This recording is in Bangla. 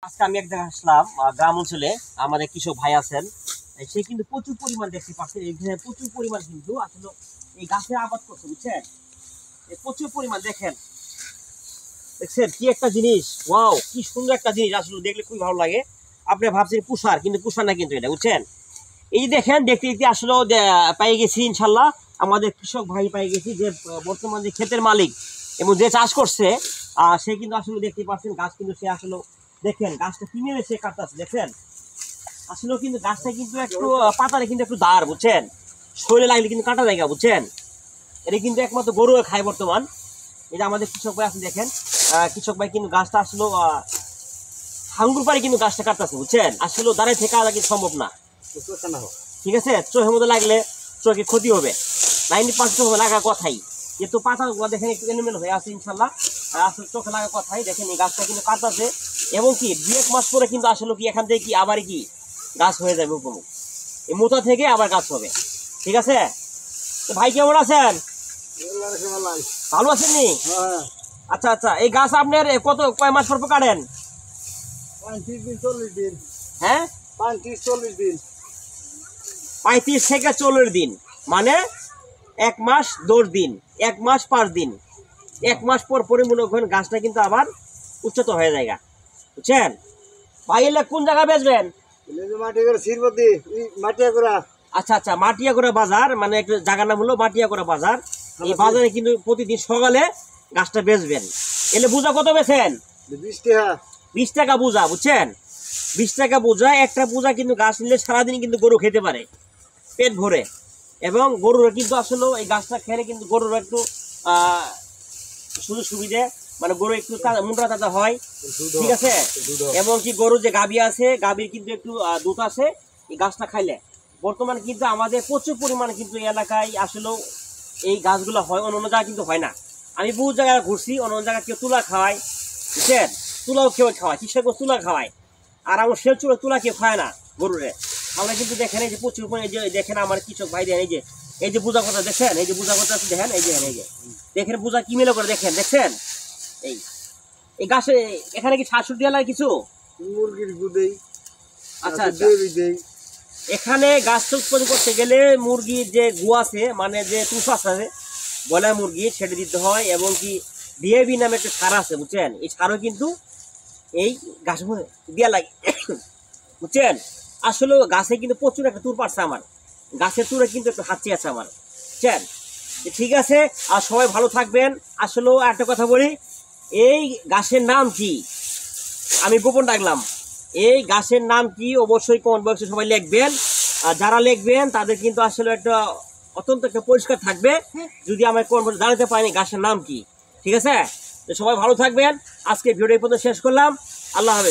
আজকে আমি এক জায়গায় আসলাম গ্রাম অঞ্চলে। আমাদের কৃষক ভাই আছেন, সে কিন্তু প্রচুর পরিমাণ দেখতে পাচ্ছেন এখানে প্রচুর পরিমাণ কিন্তু আসলে এই গাছের আবাদ করছে, বুঝছেন? প্রচুর পরিমাণ দেখেন, দেখছেন কি একটা জিনিস, ওয়াও কি সুন্দর একটা জিনিস, আসলে দেখলে খুবই ভালো লাগে। আপনি ভাবছেন পুষার, কিন্তু পুষার না কিন্তু এটা, বুঝছেন? এই যে দেখেন, দেখতে দেখতে আসলে পেয়ে গেছি ইনশাল্লাহ, আমাদের কৃষক ভাই পেয়ে গেছি যে বর্তমান যে ক্ষেতের মালিক এবং যে চাষ করছে, সে কিন্তু আসলে দেখতে পাচ্ছেন গাছ কিন্তু সে আসলে দেখেন গাছটা কিনে সে কাটতেছে, দেখছেন? আসলে কিন্তু গাছটা কিন্তু একটু পাতারে কিন্তু একটু দাঁড়, বুঝছেন? শরীরে লাগলে কিন্তু কাটা জায়গা, বুঝছেন? এটা কিন্তু একমাত্র গরু খায় বর্তমান। এটা আমাদের কৃষক ভাই আপনি দেখেন, কৃষক ভাই কিন্তু গাছটা আসলে হাঙ্গুর পারে কিন্তু গাছটা কাটতেছে, বুঝছেন? আসলে দাঁড়ায় থেকে আলাদা কিন্তু সম্ভব না, ঠিক আছে? চোখের মধ্যে লাগলে চোখে ক্ষতি হবে, 90% লাগা কথাই। কিন্তু পাতাগুলো দেখেন একটু এলোমেলো হয়ে আছে ইনশাল্লাহ, আসলে চোখে লাগা কথাই। দেখেন এই গাছটা কিন্তু কাটতেছে এবং কি 2-1 মাস পরে কিন্তু আসলে কি এখান থেকে কি আবার কি গাছ হয়ে যাবে, উপমুখ এই মোটা থেকে আবার গাছ হবে, ঠিক আছে? তো ভাই কেমন আছেন? ভালো আছেন নি? আচ্ছা আচ্ছা, এই গাছ আপনার কয় মাস পর কাটেন? 35-40 দিন। হ্যাঁ, 35-40 দিন। 35 থেকে 40 দিন, মানে 1 মাস 10 দিন, 1 মাস 5 দিন। 1 মাস পর পরে মনে করেন গাছটা কিন্তু আবার উচ্চত হয়ে যায়, বুঝছেন? ভাই এলে কোন জায়গায় বেচবেন? আচ্ছা আচ্ছা, মাটিয়াগড়া বাজার, মানে একটা জায়গার নাম হলো মাটিয়াগড়া বাজার। এই বাজারে কিন্তু প্রতিদিন সকালে গাছটা বেচবেন। এলে বুঝা কত বেচেন? 20 টাকা। 20 টাকা বুঝা, বুঝছেন? 20 টাকা বুঝা। একটা বুঝা কিন্তু গাছ নিলে সারাদিন কিন্তু গরু খেতে পারে পেট ভরে, এবং গরুর কিন্তু আসলে এই গাছটা খেলে কিন্তু গরুর একটু সুযোগ সুবিধে, মানে গরু একটু মুন্ডা তাজা হয়, ঠিক আছে? এবং কি গরুর যে গাভী আছে, গাভীর কিন্তু একটু দুধ আছে এই গাছটা খাইলে। বর্তমানে কিন্তু আমাদের প্রচুর পরিমাণে কিন্তু এই এলাকায় আসলেও এই গাছগুলো হয়, অন্য জায়গায় কিন্তু হয় না। আমি বহু জায়গায় ঘুরছি, অন্য জায়গায় কেউ তুলা খাওয়ায়, বুঝছেন? তুলাও কেউ খাওয়ায়, কৃষক তুলা খাওয়ায়, আর আমার সে তুলা কেউ খায় না গরুরে। আমরা কিন্তু দেখেন এই যে প্রচুর পরিমাণে, যে দেখেন আমার কৃষক ভাই দেন, এই যে বোঝা কথা দেখেন, এই যে বোঝা কথা দেখেন, এই যে দেখেন বোঝা কি মেলে করে দেখেন, দেখছেন? এই এই গাছে এখানে কি শাশুড়ি দেওয়া লাগে কিছু? মুরগির গুদেই। আচ্ছা আচ্ছা, এখানে গাছ উৎপাদন করতে গেলে মুরগির যে গু আছে, মানে যে তুষ আছে বয়লার মুরগি, সেটা দিতে হয়। এবং কি ডিএবি নামে একটা সার আছে, বুঝছেন? এই সারও কিন্তু এই গাছ দেওয়া লাগে, বুঝছেন? আসলে গাছে কিন্তু প্রচুর একটা তুর পারছে আমার, গাছের তুরে কিন্তু একটু হাঁচি আছে আমার, বুঝছেন? ঠিক আছে, আর সবাই ভালো থাকবেন। আসলেও একটা কথা বলি, এই গাছের নাম কি আমি গোপন রাখলাম। এই গাছের নাম কি অবশ্যই কমেন্ট বক্সে সবাই লিখবেন। আর যারা লিখবেন তাদের কিন্তু আসলে একটা অত্যন্ত একটা পরিষ্কার থাকবে যদি আমার কমেন্ট বক্সে জানাতে পারিনি গাছের নাম কি, ঠিক আছে? তো সবাই ভালো থাকবেন। আজকে ভিডিও এই পর্যন্ত শেষ করলাম। আল্লাহ হাফেজ।